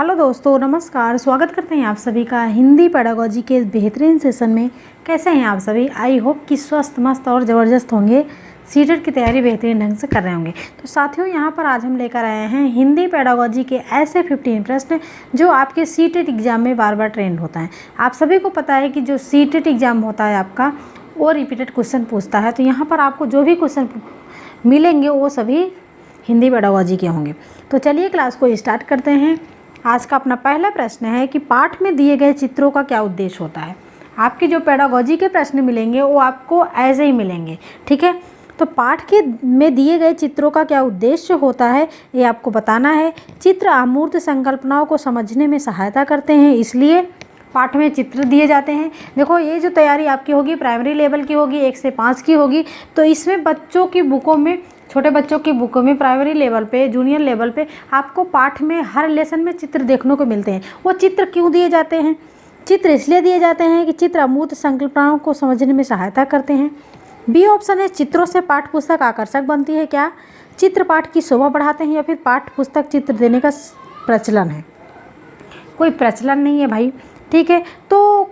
Hello दोस्तों, नमस्कार। स्वागत करते हैं आप सभी का हिंदी पेडागोजी के इस बेहतरीन सेशन में। कैसे हैं आप सभी? आई होप कि स्वस्थ, मस्त और ज़बरदस्त होंगे। सीटेट की तैयारी बेहतरीन ढंग से कर रहे होंगे। तो साथियों, यहाँ पर आज हम लेकर आए हैं हिंदी पेडागोजी के ऐसे 15 प्रश्न जो आपके सीटेट एग्ज़ाम में बार बार ट्रेंड होता है। आप सभी को पता है कि जो सीटेट एग्ज़ाम होता है आपका, वो रिपीटेड क्वेश्चन पूछता है। तो यहाँ पर आपको जो भी क्वेश्चन मिलेंगे वो सभी हिंदी पेडागोजी के होंगे। तो चलिए क्लास को स्टार्ट करते हैं। आज का अपना पहला प्रश्न है कि पाठ में दिए गए चित्रों का क्या उद्देश्य होता है। आपके जो पेडागोजी के प्रश्न मिलेंगे वो आपको ऐसे ही मिलेंगे, ठीक है। तो पाठ के में दिए गए चित्रों का क्या उद्देश्य होता है ये आपको बताना है। चित्र अमूर्त संकल्पनाओं को समझने में सहायता करते हैं, इसलिए पाठ में चित्र दिए जाते हैं। देखो, ये जो तैयारी आपकी होगी प्राइमरी लेवल की होगी, 1 से 5 की होगी। तो इसमें बच्चों की बुकों में, छोटे बच्चों की बुकों में प्राइमरी लेवल पे, जूनियर लेवल पे आपको पाठ में हर लेसन में चित्र देखने को मिलते हैं। वो चित्र क्यों दिए जाते हैं? चित्र इसलिए दिए जाते हैं कि चित्र अमूर्त संकल्पनाओं को समझने में सहायता करते हैं। बी ऑप्शन है, चित्रों से पाठ पुस्तक आकर्षक बनती है। क्या चित्र पाठ की शोभा बढ़ाते हैं या फिर पाठ पुस्तक चित्र देने का प्रचलन है? कोई प्रचलन नहीं है भाई, ठीक है। तो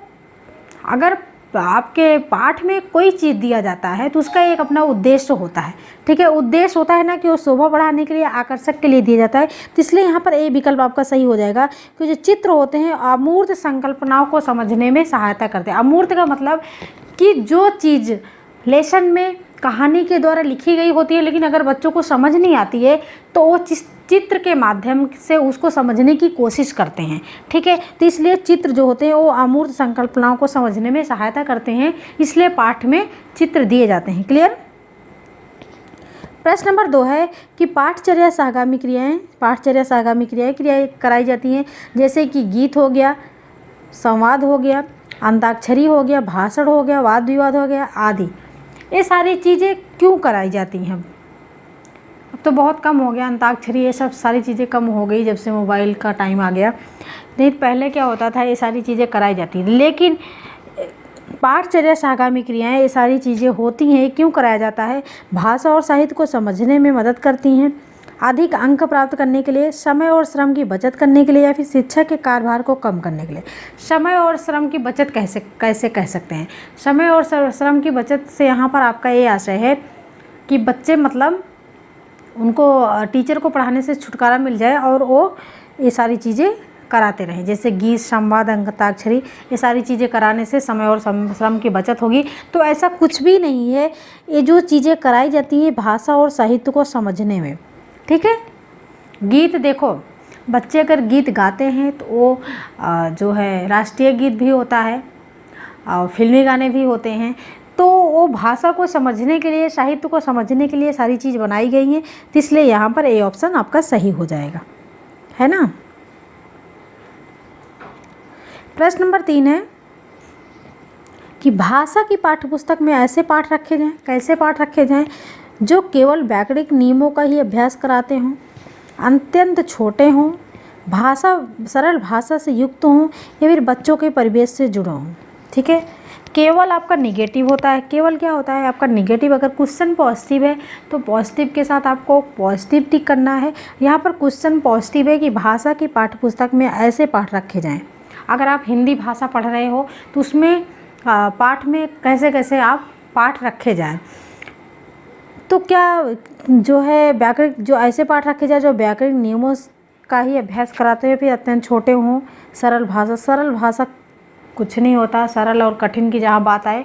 अगर आपके पाठ में कोई चीज़ दिया जाता है तो उसका एक अपना उद्देश्य होता है, ठीक है। उद्देश्य होता है ना कि वो शोभा बढ़ाने के लिए, आकर्षक के लिए दिया जाता है। तो इसलिए यहाँ पर ए विकल्प आपका सही हो जाएगा कि जो चित्र होते हैं अमूर्त संकल्पनाओं को समझने में सहायता करते हैं। अमूर्त का मतलब कि जो चीज़ लेसन में कहानी के द्वारा लिखी गई होती है लेकिन अगर बच्चों को समझ नहीं आती है तो वो चित्र के माध्यम से उसको समझने की कोशिश करते हैं, ठीक है। तो इसलिए चित्र जो होते हैं वो अमूर्त संकल्पनाओं को समझने में सहायता करते हैं, इसलिए पाठ में चित्र दिए जाते हैं। क्लियर? प्रश्न नंबर 2 है कि पाठचर्या सहगामी क्रियाएं कराई जाती हैं, जैसे कि गीत हो गया, संवाद हो गया, अंताक्षरी हो गया, भाषण हो गया, वाद विवाद हो गया आदि। ये सारी चीज़ें क्यों कराई जाती हैं? अब तो बहुत कम हो गया अंताक्षरी, ये सब सारी चीज़ें कम हो गई जब से मोबाइल का टाइम आ गया। नहीं, पहले क्या होता था, ये सारी चीज़ें कराई जाती थी। लेकिन पाठचर्या सहगामी क्रियाएं, ये सारी चीज़ें होती हैं, क्यों कराया जाता है? भाषा और साहित्य को समझने में मदद करती हैं, अधिक अंक प्राप्त करने के लिए, समय और श्रम की बचत करने के लिए, या फिर शिक्षा के कार्यभार को कम करने के लिए। समय और श्रम की बचत कैसे कह सकते हैं? समय और श्रम की बचत से यहाँ पर आपका ये आशय है कि बच्चे मतलब उनको टीचर को पढ़ाने से छुटकारा मिल जाए और वो ये सारी चीज़ें कराते रहें, जैसे गीत, संवाद, अंताक्षरी, ये सारी चीज़ें कराने से समय और श्रम की बचत होगी। तो ऐसा कुछ भी नहीं है। ये जो चीज़ें कराई जाती है भाषा और साहित्य को समझने में, ठीक है। गीत देखो, बच्चे अगर गीत गाते हैं तो वो जो है राष्ट्रीय गीत भी होता है और फिल्मी गाने भी होते हैं। तो वो भाषा को समझने के लिए, साहित्य को समझने के लिए सारी चीज़ बनाई गई हैं। तो इसलिए यहाँ पर ए ऑप्शन आपका सही हो जाएगा, है ना। प्रश्न नंबर 3 है कि भाषा की पाठ्यपुस्तक में ऐसे पाठ रखे जाएं, कैसे पाठ रखे जाएं जो केवल व्याकरणिक नियमों का ही अभ्यास कराते हों, अत्यंत छोटे हों, सरल भाषा से युक्त हों, या फिर बच्चों के परिवेश से जुड़े हों, ठीक है। केवल आपका निगेटिव होता है। केवल क्या होता है आपका निगेटिव? अगर क्वेश्चन पॉजिटिव है तो पॉजिटिव के साथ आपको पॉजिटिव टिक करना है। यहाँ पर क्वेश्चन पॉजिटिव है कि भाषा की पाठ्यपुस्तक में ऐसे पाठ रखे जाएं। अगर आप हिंदी भाषा पढ़ रहे हो तो उसमें पाठ में कैसे कैसे आप पाठ रखे जाएं। तो क्या जो है व्याकरण, जो ऐसे पाठ रखे जाए जो व्याकरण नियमों का ही अभ्यास कराते हुए फिर अत्यंत छोटे हों। सरल भाषा कुछ नहीं होता। सरल और कठिन की जहाँ बात आए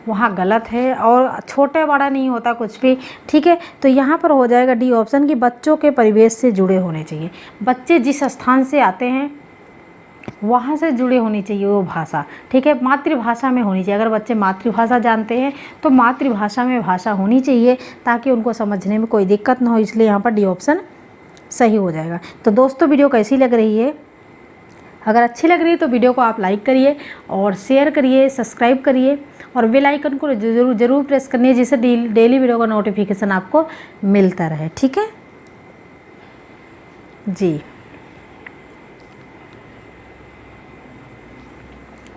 वहाँ गलत है, और छोटे बड़ा नहीं होता कुछ भी, ठीक है। तो यहाँ पर हो जाएगा डी ऑप्शन कि बच्चों के परिवेश से जुड़े होने चाहिए। बच्चे जिस स्थान से आते हैं वहाँ से जुड़े होनी चाहिए वो भाषा, ठीक है। मातृभाषा में होनी चाहिए। अगर बच्चे मातृभाषा जानते हैं तो मातृभाषा में भाषा होनी चाहिए ताकि उनको समझने में कोई दिक्कत ना हो। इसलिए यहाँ पर डी ऑप्शन सही हो जाएगा। तो दोस्तों, वीडियो कैसी लग रही है? अगर अच्छी लग रही है तो वीडियो को आप लाइक करिए और शेयर करिए, सब्सक्राइब करिए और बेल आइकन को ज़रूर प्रेस करनी है, जिससे डेली वीडियो का नोटिफिकेशन आपको मिलता रहे, ठीक है जी।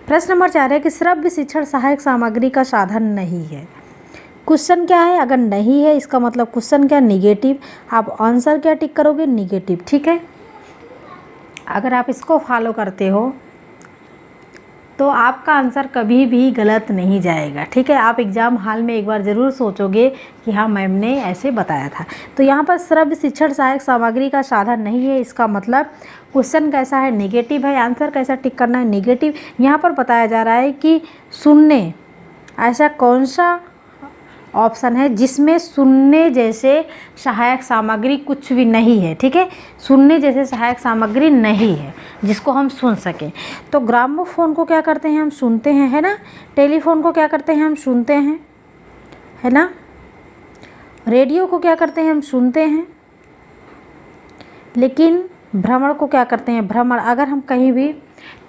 प्रश्न नंबर 4 है कि श्रव्य शिक्षण सहायक सामग्री का साधन नहीं है। क्वेश्चन क्या है? अगर नहीं है इसका मतलब क्वेश्चन क्या? निगेटिव। आप आंसर क्या टिक करोगे? निगेटिव, ठीक है। अगर आप इसको फॉलो करते हो तो आपका आंसर कभी भी गलत नहीं जाएगा। ठीक है, आप एग्ज़ाम हॉल में एक बार ज़रूर सोचोगे कि हाँ मैम ने ऐसे बताया था। तो यहाँ पर श्रव्य शिक्षण सहायक सामग्री का साधन नहीं है, इसका मतलब क्वेश्चन कैसा है, नेगेटिव है। आंसर कैसा टिक करना है, नेगेटिव। यहाँ पर बताया जा रहा है कि सुनने, ऐसा कौन सा ऑप्शन है जिसमें सुनने जैसे सहायक सामग्री कुछ भी नहीं है। ठीक है, सुनने जैसे सहायक सामग्री नहीं है जिसको हम सुन सकें। तो ग्रामोफोन को क्या करते हैं, हम सुनते हैं, है ना। टेलीफोन को क्या करते हैं, हम सुनते हैं, है ना। रेडियो को क्या करते हैं, हम सुनते हैं। लेकिन भ्रमण को क्या करते हैं, भ्रमण, अगर हम कहीं भी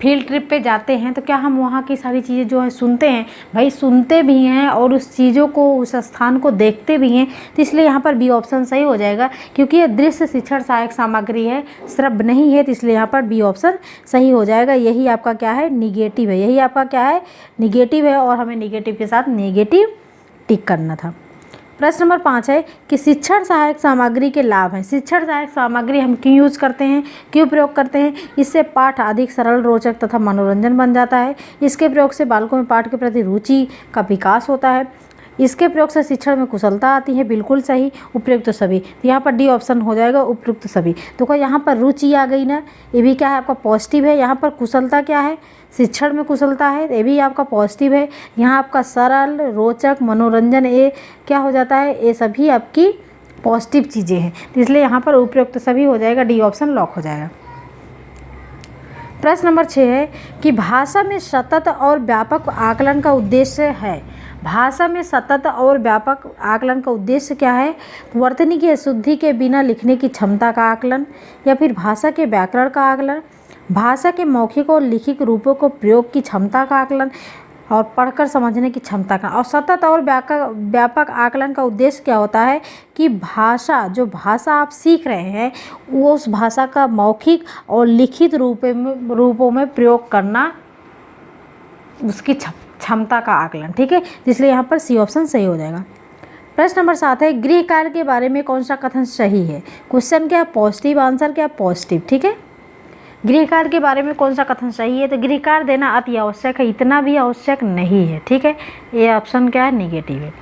फील्ड ट्रिप पे जाते हैं तो क्या हम वहाँ की सारी चीज़ें जो है सुनते हैं, भाई सुनते भी हैं और उस चीज़ों को, उस स्थान को देखते भी हैं। तो इसलिए यहाँ पर बी ऑप्शन सही हो जाएगा, क्योंकि ये दृश्य शिक्षण सहायक सामग्री है, श्रव्य नहीं है। तो इसलिए यहाँ पर बी ऑप्शन सही हो जाएगा। यही आपका क्या है, निगेटिव है। यही आपका क्या है, निगेटिव है, और हमें निगेटिव के साथ नेगेटिव टिक करना था। प्रश्न नंबर 5 है कि शिक्षण सहायक सामग्री के लाभ हैं। शिक्षण सहायक सामग्री हम क्यों यूज़ करते हैं, क्यों प्रयोग करते हैं। इससे पाठ अधिक सरल, रोचक तथा मनोरंजन बन जाता है। इसके प्रयोग से बालकों में पाठ के प्रति रुचि का विकास होता है। इसके प्रयोग से शिक्षण में कुशलता आती है। बिल्कुल सही, उपयुक्त सभी। तो यहाँ पर डी ऑप्शन हो जाएगा, उपयुक्त सभी। तो यहाँ पर रुचि आ गई ना, ये भी क्या है आपका पॉजिटिव है। यहाँ पर कुशलता क्या है, शिक्षण में कुशलता है, ये भी आपका पॉजिटिव है। यहाँ आपका सरल, रोचक, मनोरंजन, ये क्या हो जाता है, ये सभी आपकी पॉजिटिव चीज़ें हैं। तो इसलिए यहाँ पर उपयुक्त सभी हो जाएगा, डी ऑप्शन लॉक हो जाएगा। प्रश्न नंबर 6 है कि भाषा में सतत और व्यापक आकलन का उद्देश्य है। भाषा में सतत और व्यापक आकलन का उद्देश्य क्या है, वर्तनी की अशुद्धि के बिना लिखने की क्षमता का आकलन, या फिर भाषा के व्याकरण का आकलन, भाषा के मौखिक और लिखित रूपों को प्रयोग की क्षमता का आकलन, और पढ़कर समझने की क्षमता का। और सतत और व्यापक आकलन का उद्देश्य क्या होता है कि भाषा, जो भाषा आप सीख रहे हैं वो उस भाषा का मौखिक और लिखित रूपों में प्रयोग करना, उसकी क्षमता का आकलन। ठीक है, इसलिए यहाँ पर सी ऑप्शन सही हो जाएगा। प्रश्न नंबर 7 है गृह कार्य के बारे में कौन सा कथन सही है। क्वेश्चन क्या, पॉजिटिव, आंसर क्या, पॉजिटिव। ठीक है, गृह कार्य के बारे में कौन सा कथन सही है, तो गृह कार्य देना अति आवश्यक है, इतना भी आवश्यक नहीं है। ठीक है, ये ऑप्शन क्या है, निगेटिव है।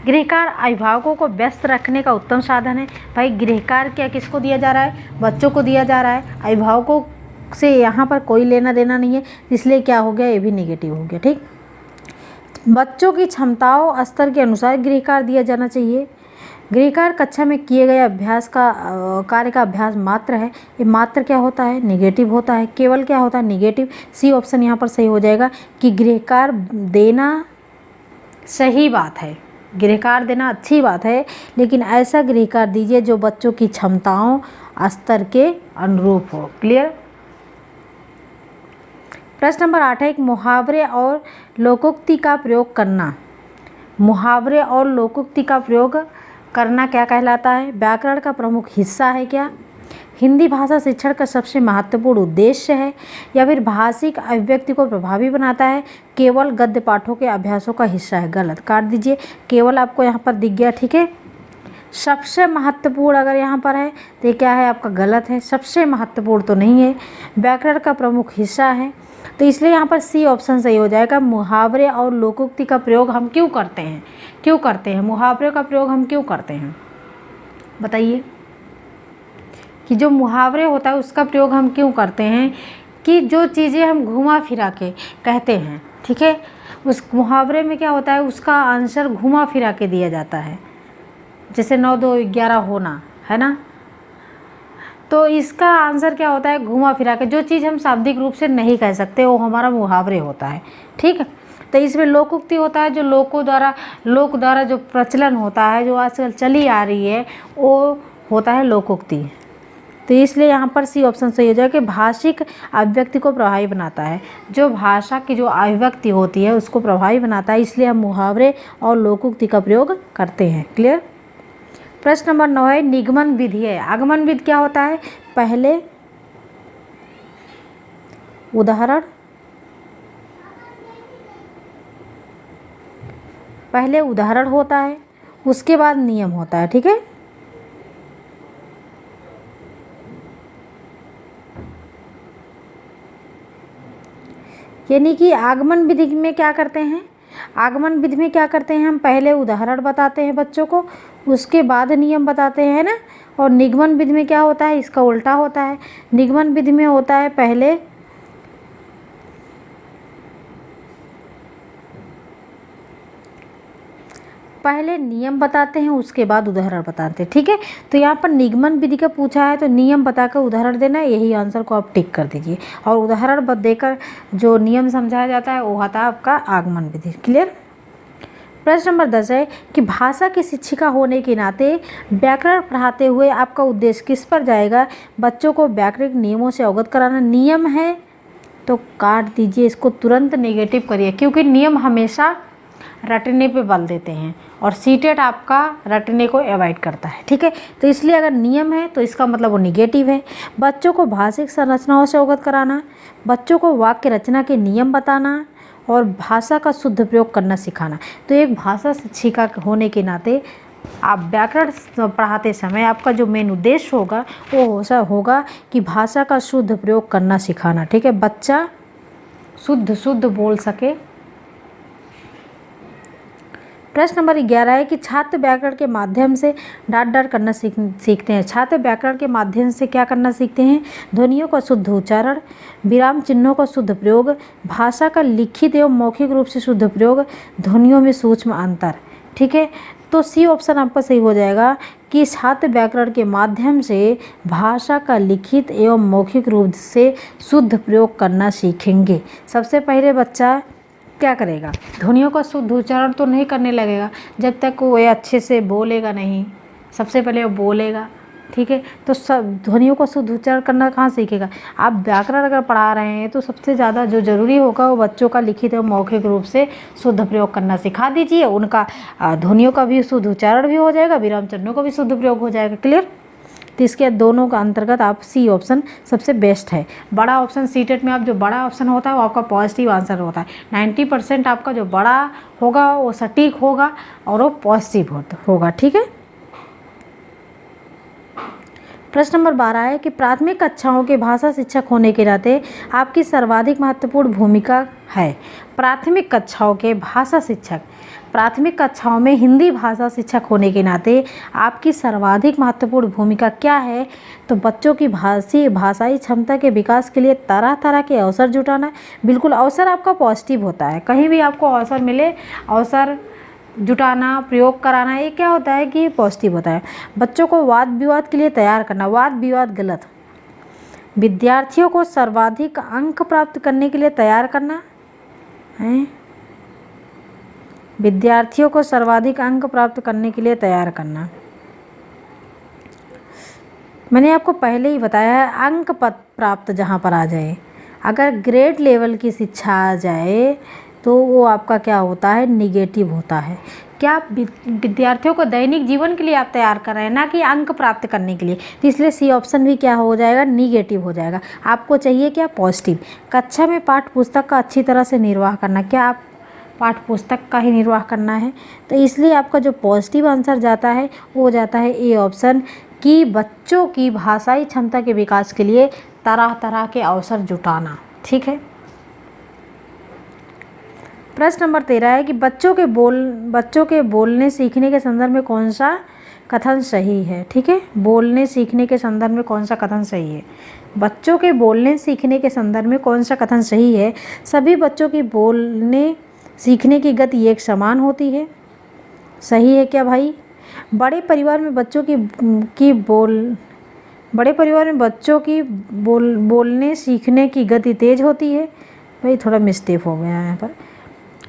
गृह कार्य अभिभावकों को व्यस्त रखने का उत्तम साधन है। भाई गृह कार्य क्या किसको दिया जा रहा है, बच्चों को दिया जा रहा है, अभिभावकों से यहाँ पर कोई लेना देना नहीं है, इसलिए क्या हो गया, ये भी निगेटिव हो गया। ठीक, बच्चों की क्षमताओं स्तर के अनुसार गृह कार्य दिया जाना चाहिए। गृह कार्य कक्षा में किए गए अभ्यास का कार्य का अभ्यास मात्र है। ये मात्र क्या होता है, निगेटिव होता है। केवल क्या होता है, निगेटिव। सी ऑप्शन यहाँ पर सही हो जाएगा कि गृह कार्य देना सही बात है, गृह कार्य देना अच्छी बात है, लेकिन ऐसा गृह कार्य दीजिए जो बच्चों की क्षमताओं स्तर के अनुरूप हो। क्लियर। प्रश्न नंबर 8 है एक मुहावरे और लोकोक्ति का प्रयोग करना। मुहावरे और लोकोक्ति का प्रयोग करना क्या कहलाता है, व्याकरण का प्रमुख हिस्सा है क्या, हिंदी भाषा शिक्षण का सबसे महत्वपूर्ण उद्देश्य है, या फिर भाषिक अभिव्यक्ति को प्रभावी बनाता है, केवल गद्य पाठों के अभ्यासों का हिस्सा है। गलत, काट दीजिए, केवल आपको यहाँ पर दिख गया। ठीक है, सबसे महत्वपूर्ण अगर यहाँ पर है तो ये क्या है आपका, गलत है। सबसे महत्वपूर्ण तो नहीं है, व्याकरण का प्रमुख हिस्सा है। तो इसलिए यहाँ पर सी ऑप्शन सही हो जाएगा। मुहावरे और लोकोक्ति का प्रयोग हम क्यों करते हैं, क्यों करते हैं, मुहावरे का प्रयोग हम क्यों करते हैं, बताइए। कि जो मुहावरे होता है उसका प्रयोग हम क्यों करते हैं, कि जो चीज़ें हम घुमा फिरा के कहते हैं, ठीक है, उस मुहावरे में क्या होता है, उसका आंसर घुमा फिरा के दिया जाता है। जैसे 9 2 11 होना, है ना, तो इसका आंसर क्या होता है, घुमा फिरा के। जो चीज़ हम शाब्दिक रूप से नहीं कह सकते वो हमारा मुहावरे होता है। ठीक है, तो इसमें लोकोक्ति होता है जो लोक द्वारा जो प्रचलन होता है, जो आजकल चली आ रही है, वो होता है लोकोक्ति। तो इसलिए यहाँ पर सी ऑप्शन सही हो जाएगा कि भाषिक अभिव्यक्ति को प्रभावी बनाता है। जो भाषा की जो अभिव्यक्ति होती है उसको प्रभावी बनाता है, इसलिए हम मुहावरे और लोकोक्ति का प्रयोग करते हैं। क्लियर। प्रश्न नंबर 9 है निगमन विधि है। आगमन विधि क्या होता है, पहले उदाहरण होता है, उसके बाद नियम होता है। ठीक है, यानी कि आगमन विधि में क्या करते हैं, आगमन विधि में क्या करते हैं, हम पहले उदाहरण बताते हैं बच्चों को, उसके बाद नियम बताते हैं ना। और निगमन विधि में क्या होता है, इसका उल्टा होता है। निगमन विधि में होता है पहले नियम बताते हैं, उसके बाद उदाहरण बताते हैं, ठीक है। तो यहाँ पर निगमन विधि का पूछा है तो नियम बताकर उदाहरण देना है, यही आंसर को आप टिक कर दीजिए। और उदाहरण देकर जो नियम समझाया जाता है वो होता है आपका आगमन विधि। क्लियर। प्रश्न नंबर 10 है कि भाषा की शिक्षिका होने के नाते व्याकरण पढ़ाते हुए आपका उद्देश्य किस पर जाएगा। बच्चों को व्याकरणिक नियमों से अवगत कराना। नियम है तो काट दीजिए, इसको तुरंत नेगेटिव करिए, क्योंकि नियम हमेशा रटने पे बल देते हैं और सीटेट आपका रटने को अवॉइड करता है, ठीक है। तो इसलिए अगर नियम है तो इसका मतलब वो निगेटिव है। बच्चों को भाषिक संरचनाओं से अवगत कराना, बच्चों को वाक्य रचना के नियम बताना और भाषा का शुद्ध प्रयोग करना सिखाना। तो एक भाषा शिक्षिका होने के नाते आप व्याकरण पढ़ाते समय आपका जो मेन उद्देश्य होगा वो होगा कि भाषा का शुद्ध प्रयोग करना सिखाना, ठीक है। बच्चा शुद्ध बोल सके। प्रश्न नंबर 11 है कि छात्र व्याकरण के माध्यम से डांट करना सीखते हैं। छात्र व्याकरण के माध्यम से क्या करना सीखते हैं, ध्वनियों का शुद्ध उच्चारण, विराम चिन्हों का शुद्ध प्रयोग, भाषा का लिखित एवं मौखिक रूप से शुद्ध प्रयोग, ध्वनियों में सूक्ष्म अंतर, ठीक है। तो सी ऑप्शन आपका सही हो जाएगा कि छात्र व्याकरण के माध्यम से भाषा का लिखित एवं मौखिक रूप से शुद्ध प्रयोग करना सीखेंगे। सबसे पहले बच्चा क्या करेगा, ध्वनियों का शुद्ध उच्चारण तो नहीं करने लगेगा जब तक वो अच्छे से बोलेगा नहीं। सबसे पहले वो बोलेगा, ठीक है। तो सब ध्वनियों का शुद्ध उच्चारण करना कहाँ सीखेगा। आप व्याकरण अगर पढ़ा रहे हैं तो सबसे ज़्यादा जो जरूरी होगा वो बच्चों का लिखित एवं मौखिक रूप से शुद्ध प्रयोग करना सिखा दीजिए। उनका ध्वनियों का भी शुद्ध उच्चारण भी हो जाएगा, विराम चिन्हों का भी शुद्ध प्रयोग हो जाएगा। क्लियर। तो इसके दोनों का अंतर्गत आप सी ऑप्शन सबसे बेस्ट है। बड़ा ऑप्शन सीटेट में आप जो बड़ा ऑप्शन होता है वो आपका पॉजिटिव आंसर होता है। 90% आपका जो बड़ा होगा वो सटीक होगा और वो पॉजिटिव होगा, ठीक है। प्रश्न नंबर 12 है कि प्राथमिक कक्षाओं के भाषा शिक्षक होने के नाते आपकी सर्वाधिक महत्वपूर्ण भूमिका है। प्राथमिक कक्षाओं के भाषा शिक्षक, प्राथमिक कक्षाओं में हिंदी भाषा शिक्षक होने के नाते आपकी सर्वाधिक महत्वपूर्ण भूमिका क्या है। तो बच्चों की भाषाई क्षमता के विकास के लिए तरह तरह के अवसर जुटाना। बिल्कुल, अवसर आपका पॉजिटिव होता है, कहीं भी आपको अवसर मिले अवसर जुटाना, प्रयोग कराना, ये क्या होता है कि पॉजिटिव होता है। बच्चों को वाद विवाद के लिए तैयार करना, वाद विवाद गलत। विद्यार्थियों को सर्वाधिक अंक प्राप्त करने के लिए तैयार करना है, विद्यार्थियों को सर्वाधिक अंक प्राप्त करने के लिए तैयार करना। मैंने आपको पहले ही बताया है, अंक प्राप्त जहाँ पर आ जाए, अगर ग्रेड लेवल की शिक्षा आ जाए तो वो आपका क्या होता है, निगेटिव होता है। क्या विद्यार्थियों को दैनिक जीवन के लिए आप तैयार कर रहे हैं, ना कि अंक प्राप्त करने के लिए। तो इसलिए सी ऑप्शन भी क्या हो जाएगा, निगेटिव हो जाएगा। आपको चाहिए क्या, पॉजिटिव। कक्षा में पाठ्य पुस्तक का अच्छी तरह से निर्वाह करना, क्या आप पाठ्य पुस्तक का ही निर्वाह करना है। तो इसलिए आपका जो पॉजिटिव आंसर जाता है वो जाता है ए ऑप्शन, कि बच्चों की भाषाई क्षमता के विकास के लिए तरह तरह के अवसर जुटाना, ठीक है। प्रश्न नंबर 13 है कि बच्चों के बोलने सीखने के संदर्भ में कौन सा कथन सही है, ठीक है। बोलने सीखने के संदर्भ में कौन सा कथन सही है, बच्चों के बोलने सीखने के संदर्भ में कौन सा कथन सही है। सभी बच्चों की बोलने सीखने की गति एक समान होती है, सही है क्या भाई। बड़े परिवार में बच्चों की बोलने सीखने की गति तेज होती है, भाई थोड़ा मिस्टेक हो गया है यहाँ पर।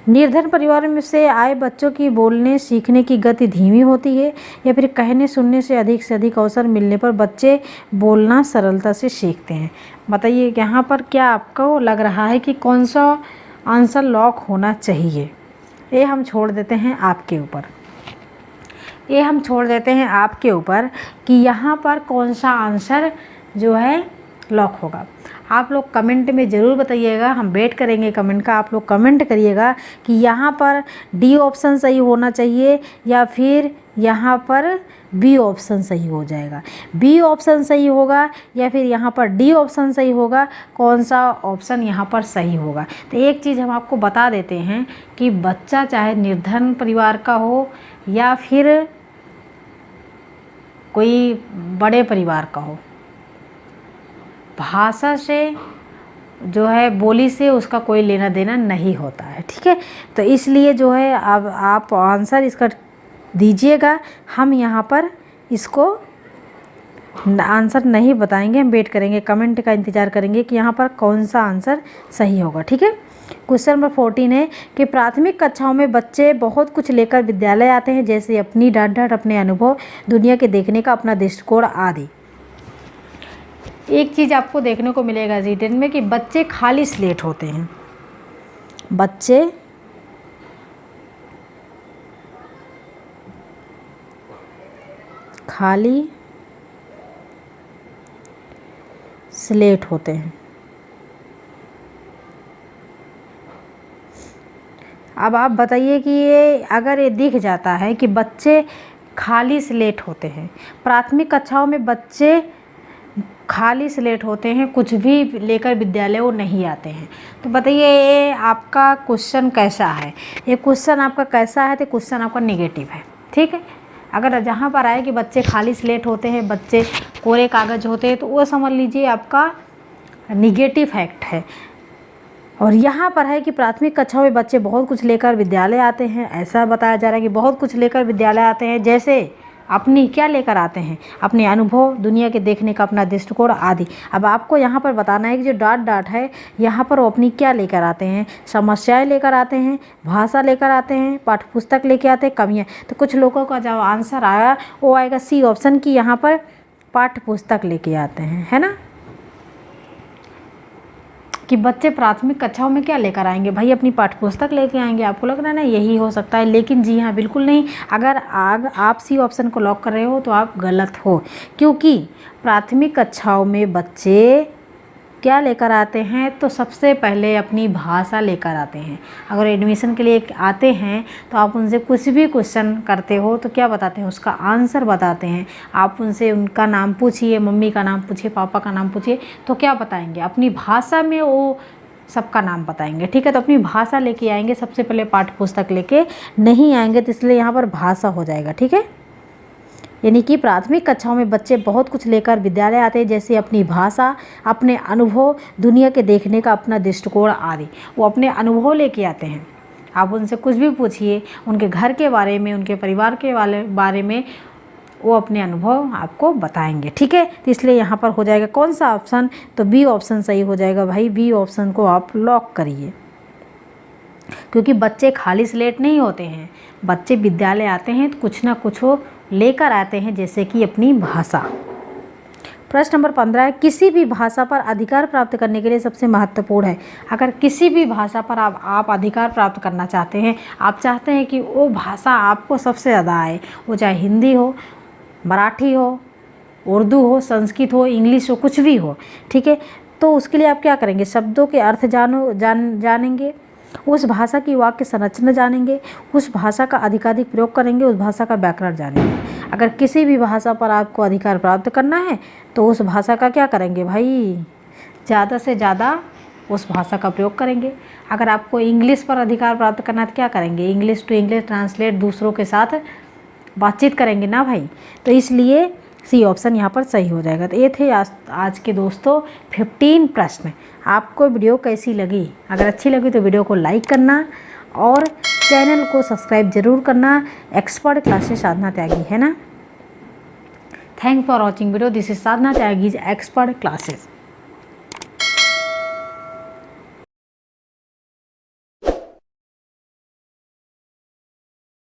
निर्धन परिवार में से आए बच्चों की बोलने सीखने की गति धीमी होती है, या फिर कहने सुनने से अधिक अवसर मिलने पर बच्चे बोलना सरलता से सीखते हैं। बताइए यहाँ पर क्या आपको लग रहा है कि कौन सा आंसर लॉक होना चाहिए। ये हम छोड़ देते हैं आपके ऊपर, कि यहाँ पर कौन सा आंसर जो है लॉक होगा। आप लोग कमेंट में ज़रूर बताइएगा, हम वेट करेंगे कमेंट का। आप लोग कमेंट करिएगा कि यहाँ पर डी ऑप्शन सही होना चाहिए या फिर यहाँ पर बी ऑप्शन सही हो जाएगा, बी ऑप्शन सही होगा या फिर यहाँ पर डी ऑप्शन सही होगा, कौन सा ऑप्शन यहाँ पर सही होगा। तो एक चीज़ हम आपको बता देते हैं कि बच्चा चाहे निर्धन परिवार का हो या फिर कोई बड़े परिवार का हो, भाषा से जो है, बोली से उसका कोई लेना देना नहीं होता है, ठीक है। तो इसलिए जो है अब आप आंसर इसका दीजिएगा, हम यहाँ पर इसको आंसर नहीं बताएंगे, हम वेट करेंगे, कमेंट का इंतज़ार करेंगे कि यहाँ पर कौन सा आंसर सही होगा, ठीक है। क्वेश्चन नंबर 14 है कि प्राथमिक कक्षाओं में बच्चे बहुत कुछ लेकर विद्यालय आते हैं, जैसे अपनी डांट, अपने अनुभव, दुनिया के देखने का अपना दृष्टिकोण आदि। एक चीज़ आपको देखने को मिलेगा रिटन में कि बच्चे खाली स्लेट होते हैं, बच्चे खाली स्लेट होते हैं। अब आप बताइए कि ये अगर ये दिख जाता है कि बच्चे खाली स्लेट होते हैं, प्राथमिक कक्षाओं में बच्चे खाली स्लेट होते हैं, कुछ भी लेकर विद्यालय वो नहीं आते हैं, तो बताइए ये आपका क्वेश्चन कैसा है। ये क्वेश्चन आपका कैसा है, तो क्वेश्चन आपका नेगेटिव है, ठीक है। अगर जहाँ पर आए कि बच्चे खाली स्लेट होते हैं, बच्चे कोरे कागज़ होते हैं, तो वो समझ लीजिए आपका निगेटिव फैक्ट है। और यहाँ पर है कि प्राथमिक कक्षाओं में बच्चे बहुत कुछ लेकर विद्यालय आते हैं, ऐसा बताया जा रहा है कि बहुत कुछ लेकर विद्यालय आते हैं, जैसे अपनी क्या लेकर आते हैं, अपने अनुभव, दुनिया के देखने का अपना दृष्टिकोण आदि। अब आपको यहाँ पर बताना है कि जो डाट है यहाँ पर वो अपनी क्या लेकर आते हैं, समस्याएं लेकर आते हैं, भाषा लेकर आते हैं, पाठ्यपुस्तक लेके आते हैं, कमियाँ। तो कुछ लोगों का जो आंसर आया वो आएगा सी ऑप्शन की, यहाँ पर पाठ्यपुस्तक लेके आते हैं, है ना। कि बच्चे प्राथमिक कक्षाओं में क्या लेकर आएंगे, भाई अपनी पाठ्यपुस्तक लेके आएंगे। आपको लग रहा है ना यही हो सकता है, लेकिन जी हाँ बिल्कुल नहीं। अगर आप सी ऑप्शन को लॉक कर रहे हो तो आप गलत हो, क्योंकि प्राथमिक कक्षाओं में बच्चे क्या लेकर आते हैं, तो सबसे पहले अपनी भाषा लेकर आते हैं। अगर एडमिशन के लिए आते हैं तो आप उनसे कुछ भी क्वेश्चन करते हो तो क्या बताते हैं, उसका आंसर बताते हैं। आप उनसे उनका नाम पूछिए, मम्मी का नाम पूछिए, पापा का नाम पूछिए, तो क्या बताएंगे, अपनी भाषा में वो सबका नाम बताएंगे, ठीक है। तो अपनी भाषा लेके आएंगे, सबसे पहले पाठ्यपुस्तक लेके नहीं आएंगे, तो इसलिए यहाँ पर भाषा हो जाएगा, ठीक है। यानी कि प्राथमिक कक्षाओं में बच्चे बहुत कुछ लेकर विद्यालय आते हैं, जैसे अपनी भाषा, अपने अनुभव, दुनिया के देखने का अपना दृष्टिकोण आदि। वो अपने अनुभव लेके आते हैं। आप उनसे कुछ भी पूछिए, उनके घर के बारे में, उनके परिवार के बारे में, वो अपने अनुभव आपको बताएंगे, ठीक है। तो इसलिए यहाँ पर हो जाएगा कौन सा ऑप्शन, तो बी ऑप्शन सही हो जाएगा। भाई बी ऑप्शन को आप लॉक करिए, क्योंकि बच्चे खाली स्लेट नहीं होते हैं, बच्चे विद्यालय आते हैं तो कुछ ना कुछ वो लेकर आते हैं, जैसे कि अपनी भाषा। प्रश्न नंबर 15 है, किसी भी भाषा पर अधिकार प्राप्त करने के लिए सबसे महत्वपूर्ण है। अगर किसी भी भाषा पर आप अधिकार प्राप्त करना चाहते हैं, आप चाहते हैं कि वो भाषा आपको सबसे ज़्यादा आए, वो चाहे हिंदी हो, मराठी हो, उर्दू हो, संस्कृत हो, इंग्लिश हो, कुछ भी हो, ठीक है। तो उसके लिए आप क्या करेंगे, शब्दों के अर्थ जानेंगे, उस भाषा की वाक्य संरचना जानेंगे, उस भाषा का अधिकाधिक प्रयोग करेंगे, उस भाषा का व्याकरण जानेंगे। अगर किसी भी भाषा पर आपको अधिकार प्राप्त करना है तो उस भाषा का क्या करेंगे भाई, ज़्यादा से ज़्यादा उस भाषा का प्रयोग करेंगे। अगर आपको इंग्लिश पर अधिकार प्राप्त करना है तो क्या करेंगे, इंग्लिश टू इंग्लिश ट्रांसलेट दूसरों के साथ बातचीत करेंगे ना भाई। तो इसलिए सी ऑप्शन यहाँ पर सही हो जाएगा। तो ये थे आज के दोस्तों 15 प्रश्न। आपको वीडियो कैसी लगी, अगर अच्छी लगी तो वीडियो को लाइक करना और चैनल को सब्सक्राइब जरूर करना। एक्सपर्ट क्लासेस साधना त्यागी, है ना। Thanks for watching video. This is Sadhana Tyagi expert classes.